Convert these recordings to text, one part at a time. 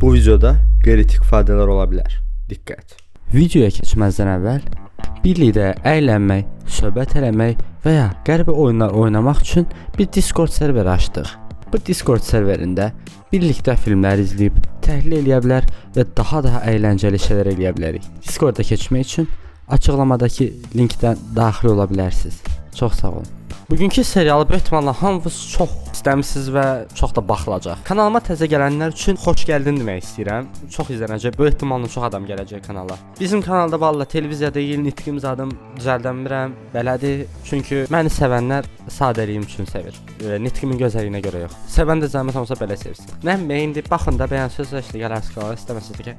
Bu videoda qeyri-etik ifadələr ola bilər. Diqqət. Videoya keçməzdən əvvəl birlikdə əylənmək, söhbət eləmək və ya qəribə oyunlar oynamaq üçün bir Discord serveri açdıq. Bu Discord serverində birlikdə filmlər izləyib, təhlil eləyə bilər və daha əyləncəli şeylər eləyə bilərik. Discorda keçmək üçün açıqlamadakı linkdən daxil ola bilərsiniz. Çox sağ olun. Bugünkü serialı böyük ehtimalla hamınız çox istəmisiniz və çox da baxılacaq. Kanalıma təzə gələnlər üçün xoş gəldin demək istəyirəm. Çox izlənəcək, böyük ehtimalla çox adam gələcək kanala. Bizim kanalda valla televiziya deyil, nitqim zadım düzəldəmirəm, belədir. Çünki məni sevənlər sadəliyim üçün sevir. Nitqimin gözəlliyinə görə yox. Sevən də zəhmət olsa belə sevsin. Nə indi baxın da bəyənsiniz işte gələrsiniz kanala, istəməsiniz ki.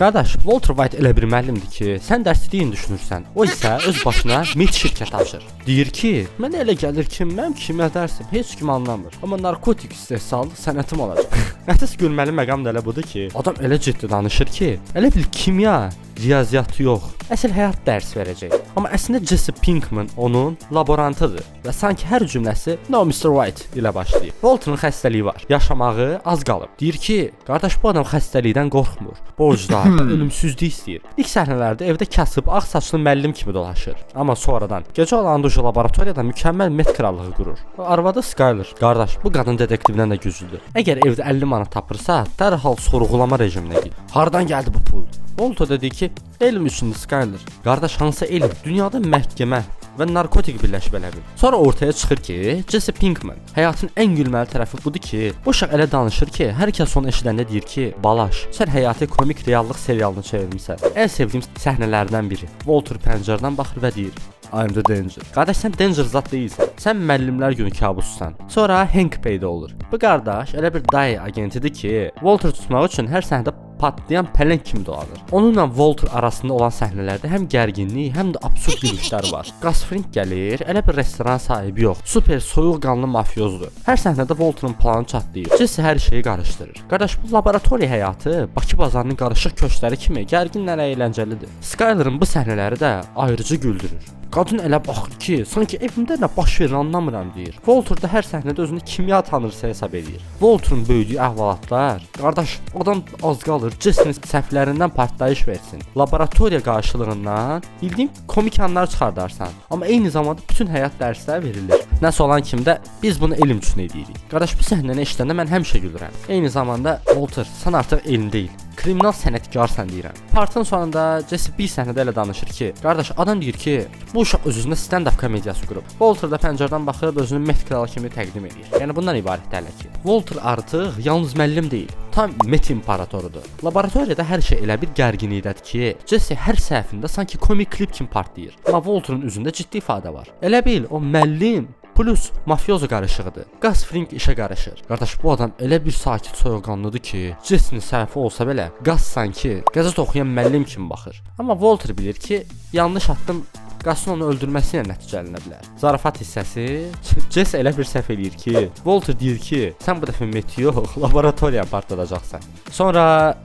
Qardaş, Walter White elə bir müəllimdir ki, sən dərsliyin düşünürsən. O isə öz başına mit şirkət açır. Deyir ki, mənə elə gəlir ki, mənim kimya dərsim heç kim anlamır. Amma narkotik istehsalı sənətim olacaq. Əsas gülməli məqam da elə budur ki, adam elə ciddi danışır ki, elə bil kimya, riyaziyyatı yox, əsl həyat dərs verəcək. Amma əslində Jesse Pinkman onun laborantıdır və sanki hər cümləsi "No Mr. White" ilə başlayır. Walter'ın xəstəliyi var, yaşamağı az qalıb. Deyir ki, qardaş bu adam xəstəlikdən qorxmur, borclar, ölümsüzlük istəyir. İlk səhnələrdə evdə kasıb, ağ saçlı müəllim kimi dolaşır. Amma sonradan gecə olanda laboratoriyada mükəmməl met krallığı qurur. Arvadı Skyler, qardaş bu qadın detektivdən də güclüdür. Əgər evdə 50 manat tapırsa, dərhal sorğulama rejiminə gedir. Hardan gəldi bu pul? Walter dedi ki, elm üçündür Skyler. Qardaş hansı elm? Dünyada məhkəmə və narkotik birləşib elə bil. Sonra ortaya çıxır ki, Jesse Pinkman həyatın ən gülməli tərəfi budur ki, bu uşaq elə danışır ki, hər kəs onu eşidəndə deyir ki, balaş, sən həyatı komik reallıq serialını çevirmisən. Ən sevdiyim səhnələrdən biri. Walter pəncərədən baxır və deyir, I'm the danger. Qardaş sən danger zat deyilsən. Sən müəllimlər günü kabussan. Sonra Hank peyda olur. Bu qardaş elə bir DIA agentidir ki, Walter tutmaq üçün hər səhnədə patlayan pələng kimi dolanır. Onunla Walter arasında olan səhnələrdə həm gərginlik, həm də absurd gülüşlər var. Gus Fring gəlir, elə bir restoran sahibi yox, super soyuqqanlı mafyozdur. Hər səhnədə Walter'ın planı çatlayır. Jesse hər şeyi qarışdırır. Qardaş bu laboratoriya həyatı Bakı bazarının qarışıq köşkləri kimi gərginlə əyləncəlidir. Skyler'ın bu səhnələri də ayrıcı güldürür. Qadın elə baxır ki, sanki evimdə nə baş verir anlamıram deyir. Walter da hər səhnədə özünü kimya tanrısı hesab edir. Walter'ın böyüdüyü əhvalatlar, qardaş, adam az qalır Jesse'nin səhvlərindən partlayış versin. Laboratoriya qarşılığından bildiyim komik anlar çıxardarsan. Amma eyni zamanda bütün həyat dərsləri verilir. Nəsə olan kimi də biz bunu elm üçün edirik. Qardaş bu səhnəni eşidəndə mən həmişə gülürəm. Eyni zamanda Walter, sən artıq elm deyil, kriminal sənətkarsan deyirəm. Partın sonunda Jesse bir səhnədə elə danışır ki, qardaş adam deyir ki, bu uşaq öz-özünə stand-up komediyası qurub. Walter da pəncərədən baxıb özünü met kralı kimi təqdim edir. Yəni bundan ibarətdir hələ ki. Walter artıq yalnız müəllim deyil, tam met imparatorudur. Laboratoriyada hər şey elə bir gərginlikdədir ki, Jesse hər səhvində sanki komik klip kimi partlayır. Amma Walter'ın üzündə ciddi ifadə var. Elə bil o müəllim plus mafyozo qarışığıdır. Gus Fring işə qarışır. Qardaş bu adam elə bir sakit soyuqqanlıdır ki, Jesse'nin səhvi olsa belə, Gus sanki qəzet oxuyan müəllim kimi baxır. Amma Walter bilir ki, yanlış addım Qasın onu öldürməsi ilə nəticələnə bilər. Zarafat hissəsi, Jesse elə bir səhv eləyir ki, Walter deyir ki, sən bu dəfə meti yox, laboratoriya partladacaqsan. Sonra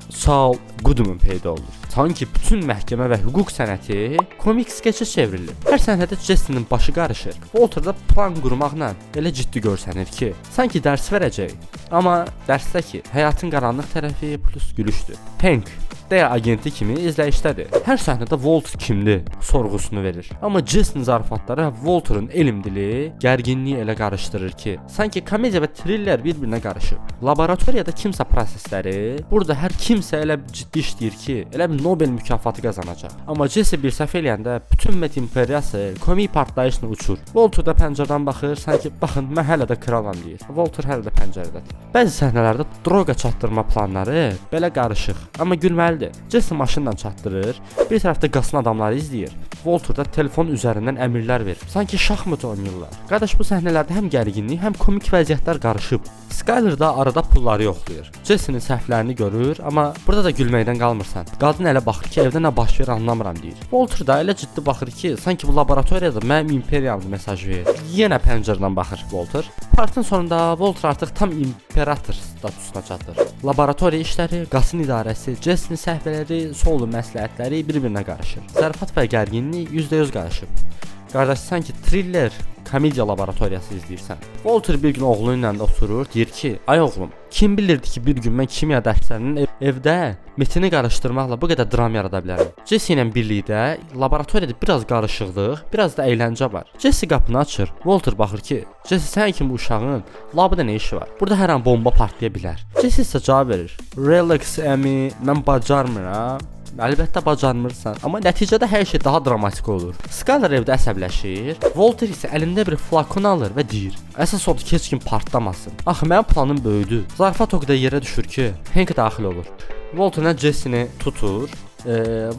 Saul Goodman peyda olur. Sanki bütün məhkəmə və hüquq sənəti komik skeçə çevrilir. Hər səhnədə Jesse'nin başı qarışır. Walter da plan qurmaqla elə ciddi görsənir ki, sanki dərs verəcək. Amma dərsdə ki, həyatın qaranlıq tərəfi plus gülüşdür. Hank DIA agenti kimi izləyişdədir. Hər səhnədə Walter kimdir sorğusunu verir. Amma Jesse'nin zarafatları Walter'ın elm dili gərginliyi elə qarışdırır ki, sanki komediya və thriller bir-birinə qarışıb. Laboratoriyada kimsə prosesləri, burada hər kimsə elə ciddi işləyir ki, elə bir Nobel mükafatı qazanacaq. Amma Jesse bir səhv eləyəndə bütün met imperiyası komik partlayışla uçur. Walter da pəncərədən baxır, sanki baxın mən hələ də kralam deyir. Walter hələ də pəncərədədir. Bəzi səhnələrdə droqa çatdırma planları belə qarışıq, amma gülməlidir. Jesse maşınla çatdırır, bir tərəfdə Qasın adamları izləyir. Walter da telefon üzərindən əmrlər verir. Sanki şahmat oynayırlar. Qardaş bu səhnələrdə həm gərginlik, həm komik vəziyyətlər qarışıb. Skyler da arada pulları yoxlayır. Jesse'nin səhvlərini görür, amma burada da gülməkdən qalmırsan. Qadın elə baxır ki, evdə nə baş verir anlamıram deyir. Walter da elə ciddi baxır ki, sanki bu laboratoriyada mənim imperiyamdır mesaj verir. Yenə pəncərədən baxır Walter. Partın sonunda Walter artıq tam imperator statusuna çatır. Laboratoriya işləri, Qasın idarəsi, Jesse'nin səhvləri, Saul'un məsləhətləri bir-birinə qarışır. Zarafat və gərginlik %100 qarışıb. Qardaş, sanki thriller komediya laboratoriyası izləyirsən. Walter bir gün oğlu ilə oturur, deyir ki, ay oğlum, kim bilirdi ki bir gün mən kimya dərslərinin evdə metini qarışdırmaqla bu qədər dram yarada bilərəm. Jesse ilə birlikdə laboratoriyada biraz qarışıqlıq, biraz da əyləncə var. Jesse qapını açır. Walter baxır ki, Jesse sən kimi uşağın labda nə işi var? Burada hər an bomba partlaya bilər. Jesse isə cavab verir. Relax əmi, mən bacarmıram. Əlbəttə bacarmırsan, amma nəticədə hər şey daha dramatik olur. Skyler evdə əsəbləşir. Walter isə əlində bir flakon alır və deyir: "Əsas odur ki, heç kim partlamasın. Axı mənim planım böyüdü." Zarafat o qədər yerə düşür ki, Hank daxil olur. Walter Jesse-ni tutur.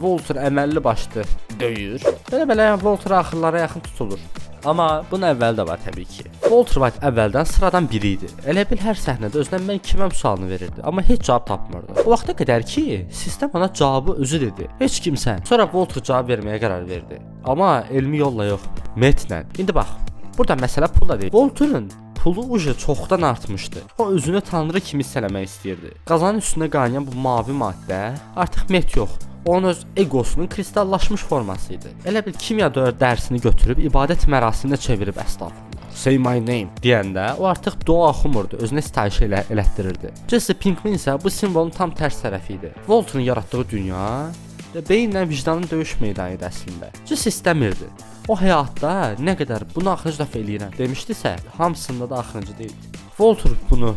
Walter əməlli başlı döyür. Belə Walter axırlara yaxın tutulur. Amma bunun əvvəli də var təbii ki. Walter White əvvəldən sıradan biri idi. Elə bil hər səhnədə özünə mən kiməm sualını verirdi, amma heç cavab tapmırdı. O vaxta qədər ki, sistem ona cavabı özü dedi. Heç kimsən. Sonra Walter cavab verməyə qərar verdi. Amma elmi yolla yox, metnlə. İndi bax, burada məsələ pulla deyil. Walter'ın pulu ucu çoxdan artmışdı. O özünü tanrı kimi hiss eləmək istəyirdi. Qazanın üstünə qaynayan bu mavi maddə artıq met yox, onun öz egosunun kristallaşmış forması idi. Elə bil kimya dərsini götürüb ibadət mərasiminə çevirib əstağfurullah. Say my name deyəndə o artıq dua oxumurdu, özünə sitayiş elətdirirdi. Jesse Pinkman isə bu simvolun tam tərs tərəfi idi. Walter'ın yaratdığı dünya beyinlə vicdanın döyüş meydanı idi əslində. Jesse istəmirdi. O həyatda nə qədər bunu axırıncı dəfə eləyirəm demişdisə, hamısında da axırıncı deyildi. Walter bunu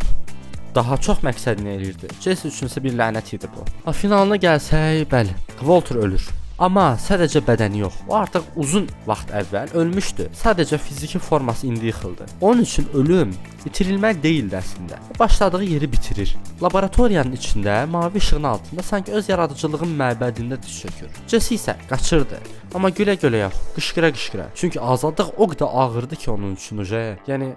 daha çox məqsədini eləyirdi. Jesse üçünsə bir lənət idi bu. Finalına gəlsək, bəli, Walter ölür. Amma sadəcə bədəni yox. O artıq uzun vaxt əvvəl ölmüşdü. Sadəcə fiziki forması indi yıxıldı. Onun üçün ölüm itirilmək deyildi əslində. O başladığı yeri bitirir. Laboratoriyanın içində mavi işığın altında sanki öz yaradıcılığın məbədində diz çökür. Jesse isə qaçırdı. Amma gülə-gülə yox, qışqıra-qışqıra. Çünki azadlıq o qədər ağırdı ki onun üçün uje. Yəni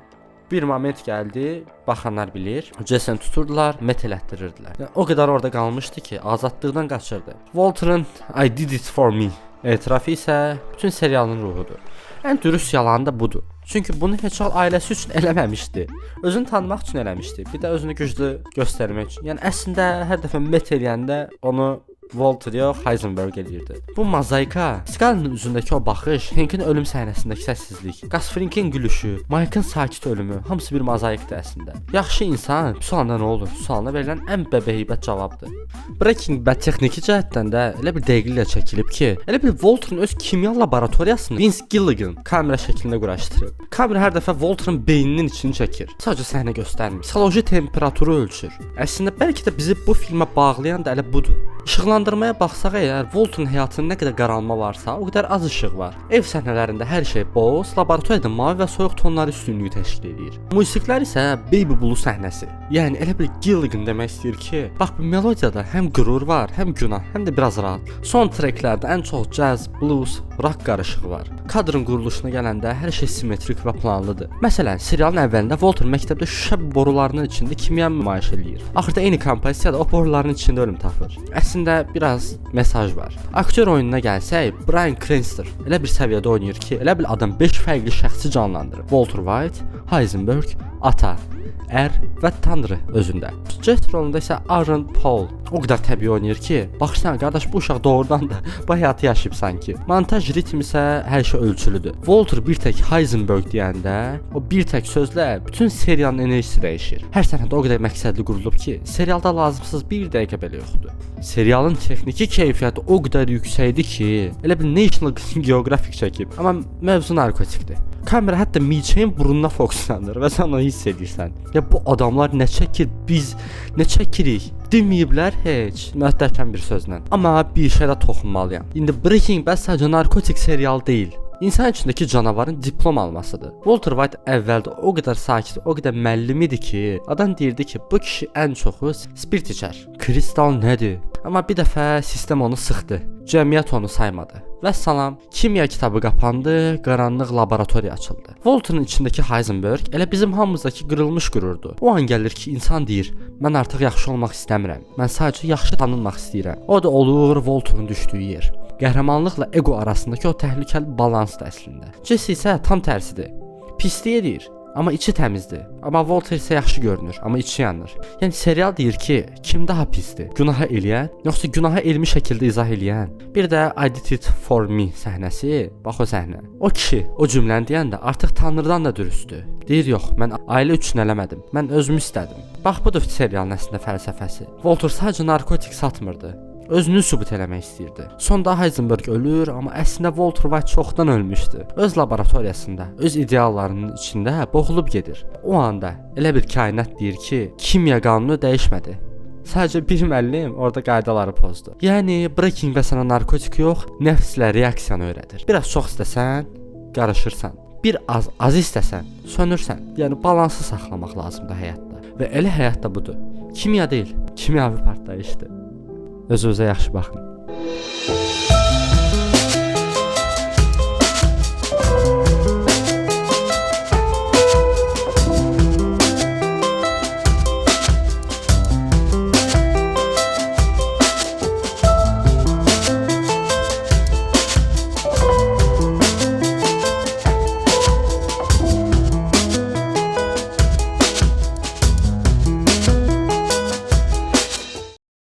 bir moment gəldi, baxanlar bilir. Jesse-ni tuturdular, met elətdirirdilər. Yəni, o qədər orada qalmışdı ki, azadlıqdan qaçırdı. Walter'ın I did it for me etirafı isə bütün serialın ruhudur. Ən dürüst yalanı da budur. Çünki bunu heç hal ailəsi üçün eləməmişdi. Özünü tanımaq üçün eləmişdi. Bir də özünü güclü göstərmək üçün. Yəni əslində hər dəfə met eləyəndə onu Walter yox, Heisenberg eləyirdi. Bu mozaika, Scully'nin üzündəki o baxış, Hank'in ölüm səhnəsindəki səssizlik, Gus Fring'in gülüşü, Mike'ın sakit ölümü, hamısı bir mozaikdir əslində. Yaxşı insan sualına nə olur? Sualına verilən ən bəbəhibət cavabdır. Breaking Bad texniki cəhətdən də elə bir dəqiqliklə çəkilib ki, elə bir Walter'ın öz kimya laboratoriyasını Vince Gilligan kamera şəklində quraşdırıb. Kamera hər dəfə Walter'ın beyninin içini çəkir. Sadəcə səhnə göstərmir. Psixoloji temperaturu ölçür. Əslində bəlkə də bizi bu filmə bağlayan da elə budur. İşıqlandırmaya baxsaq əgər, Walter'ın həyatında nə qədər qaralma varsa, o qədər az işıq var. Ev səhnələrində hər şey boz, laboratoriyada mavi və soyuq tonları üstünlüyü təşkil edir. Musiqilər isə Baby Blue səhnəsi. Yəni elə bir Gilligan demək istəyir ki, bax bu melodiyada həm qürur var, həm günah, həm də biraz rahat. Son treklərdə ən çox jazz, blues, rock qarışığı var. Kadrın quruluşuna gələndə hər şey simmetrik və planlıdır. Məsələn, serialın əvvəlində Walter məktəbdə şüşə borularının içində kimya nümayiş eləyir. Axırda eyni kompozisiyada o boruların içində ölüm tapır. Əslində biraz mesaj var. Aktyor oyununa gəlsək, Bryan Cranston elə bir səviyyədə oynayır ki, elə bil adam 5 fərqli şəxsi canlandırır. Walter White, Heisenberg, ata, ər və tanrı özündə. Jet rolunda isə Aaron Paul o qədər təbii oynayır ki, baxırsan qardaş bu uşaq doğrudan da bu həyatı yaşayıb sanki. Montaj ritmi isə hər şey ölçülüdür. Walter bir tək Heisenberg deyəndə, o bir tək sözlə bütün serialın enerjisi dəyişir. Hər səhnədə o qədər məqsədli qurulub ki, serialda lazımsız bir dəqiqə belə yoxdur. Serialın texniki keyfiyyəti o qədər yüksəkdir ki, elə bir National Geographic çəkib, amma mövzu narkotikdir. Kamera hətta milçəyin burnuna fokuslanır və sən onu hiss edirsən. Ya bu adamlar nə çəkir, biz nə çəkirik? Deməyiblər heç. Möhtəşəm bir sözlə. Amma bir şeyə toxunmalıyam. İndi Breaking Bad sadəcə narkotik serial deyil. İnsan içindəki canavarın diplom almasıdır. Walter White əvvəldə o qədər sakit, o qədər məllim idi ki, adam deyirdi ki, bu kişi ən çoxu spirt içər. Kristal nədir? Amma bir dəfə sistem onu sıxdı. Cəmiyyət onu saymadı. Vəssalam, kimya kitabı qapandı, qaranlıq laboratoriya açıldı. Walter'ın içindəki Heisenberg elə bizim hamımızdakı qırılmış qürurdur. O an gəlir ki, insan deyir, mən artıq yaxşı olmaq istəmirəm. Mən sadəcə yaxşı tanınmaq istəyirəm. O da olur Walter'ın düşdüyü yer. Qəhrəmanlıqla ego arasındakı o təhlükəli balansdır əslində. Jesse isə tam tərsidir. Pislik edir, amma içi təmizdir. Amma Walter isə yaxşı görünür, amma içi yanır. Yəni serial deyir ki, kim daha pisdir? Günaha eləyən, yoxsa günaha elmi şəkildə izah eləyən? Bir də I did it for me səhnəsi, bax o səhnə. O kişi o cümləni deyəndə artıq Tanrıdan da dürüstdür. Deyir, yox, mən ailə üçün eləmədim. Mən özümü istədim. Bax budur serialın əslində fəlsəfəsi. Walter sadəcə narkotik satmırdı. Özünü sübut eləmək istəyirdi. Sonda Heisenberg ölür, amma əslində Walter White çoxdan ölmüşdü. Öz laboratoriyasında, öz ideallarının içində boğulub gedir. O anda elə bir kainat deyir ki, kimya qanunu dəyişmədi. Sadəcə bir müəllim orada qaydaları pozdu. Yəni Breaking Bad sənə narkotik yox, nəfslə reaksiyanı öyrədir. Biraz çox istəsən, qarışırsan. Bir az istəsən, sönürsən. Yəni balansı saxlamaq lazımdır həyatda. Və elə həyatda budur. Kimya deyil, kimyavi partlayışdır. Özünüzə yaxşı baxın.